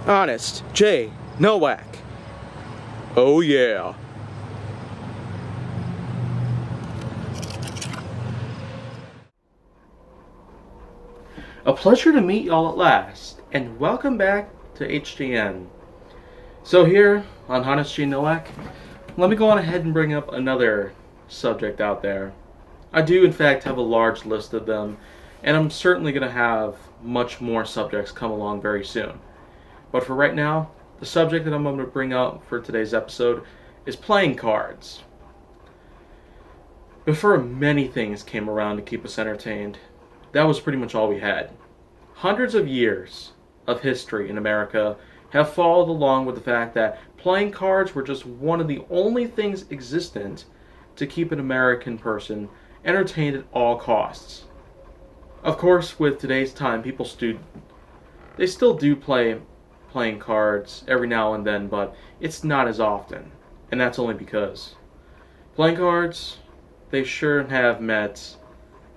Honest J. Nowak. Oh yeah. A pleasure to meet y'all at last, and welcome back to HGN. So here on Honest J. Nowak, let me go on ahead and bring up another subject out there. I do in fact have a large list of them, and I'm certainly going to have much more subjects come along very soon. But for right now, the subject that I'm going to bring up for today's episode is playing cards. Before many things came around to keep us entertained, that was pretty much all we had. Hundreds of years of history in America have followed along with the fact that playing cards were just one of the only things existent to keep an American person entertained at all costs. Of course, with today's time, they still do playing cards every now and then, but it's not as often. And that's only because playing cards, they sure have met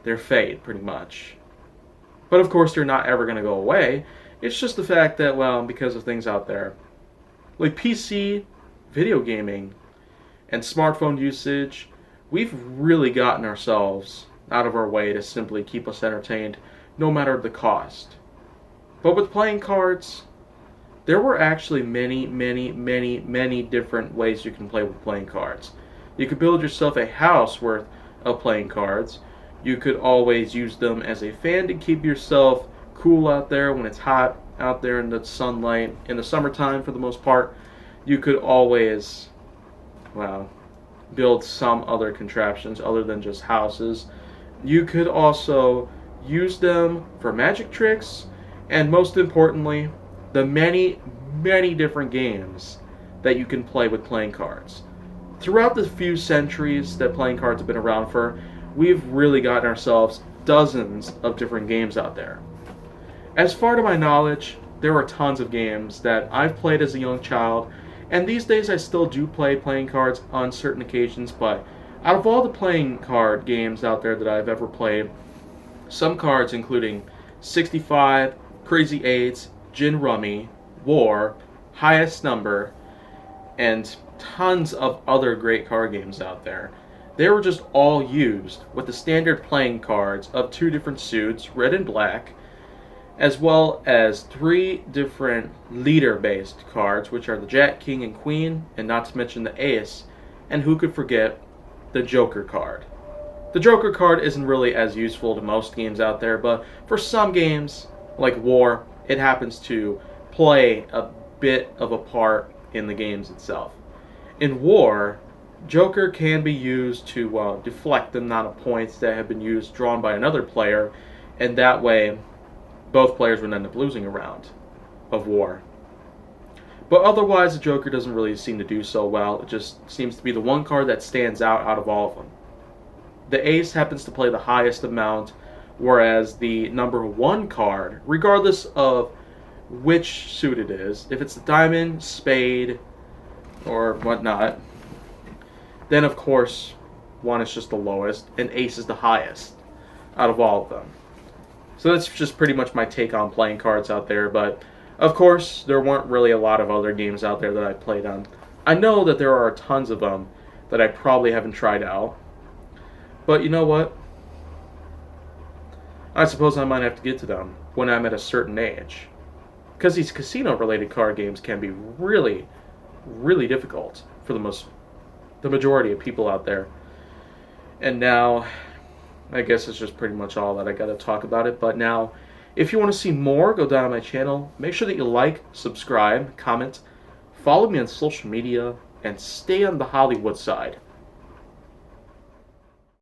their fate, pretty much. But of course, they're not ever going to go away. It's just the fact that, well, because of things out there, like PC, video gaming, and smartphone usage, we've really gotten ourselves out of our way to simply keep us entertained, no matter the cost. But with playing cards, there were actually many different ways you can play with playing cards. You could build yourself a house worth of playing cards. You could always use them as a fan to keep yourself cool out there when it's hot out there in the sunlight. In the summertime, for the most part, you could always, well, build some other contraptions other than just houses. You could also use them for magic tricks, and most importantly, the many different games that you can play with playing cards. Throughout the few centuries that playing cards have been around for, we've really gotten ourselves dozens of different games out there. As far to my knowledge, there are tons of games that I've played as a young child, and these days I still do play playing cards on certain occasions, but out of all the playing card games out there that I've ever played, some cards including 65, Crazy Eights, Gin Rummy, War, Highest Number, and tons of other great card games out there. They were just all used with the standard playing cards of two different suits, red and black, as well as three different leader-based cards, which are the Jack, King, and Queen, and not to mention the Ace, and who could forget the Joker card. The Joker card isn't really as useful to most games out there, but for some games, like War, it happens to play a bit of a part in the games itself. In War, Joker can be used to deflect the amount of points that have been drawn by another player, and that way both players would end up losing a round of War. But otherwise, the Joker doesn't really seem to do so well. It just seems to be the one card that stands out of all of them. The Ace happens to play the highest amount, whereas the number one card, regardless of which suit it is, if it's the Diamond, Spade, or whatnot, then of course one is just the lowest and Ace is the highest out of all of them. So that's just pretty much my take on playing cards out there, but of course there weren't really a lot of other games out there that I played on. I know that there are tons of them that I probably haven't tried out, but you know what? I suppose I might have to get to them when I'm at a certain age. Because these casino-related card games can be really difficult for the majority of people out there. And now, I guess it's just pretty much all that I got to talk about it. But now, if you want to see more, go down my channel. Make sure that you like, subscribe, comment, follow me on social media, and stay on the Hollywood side.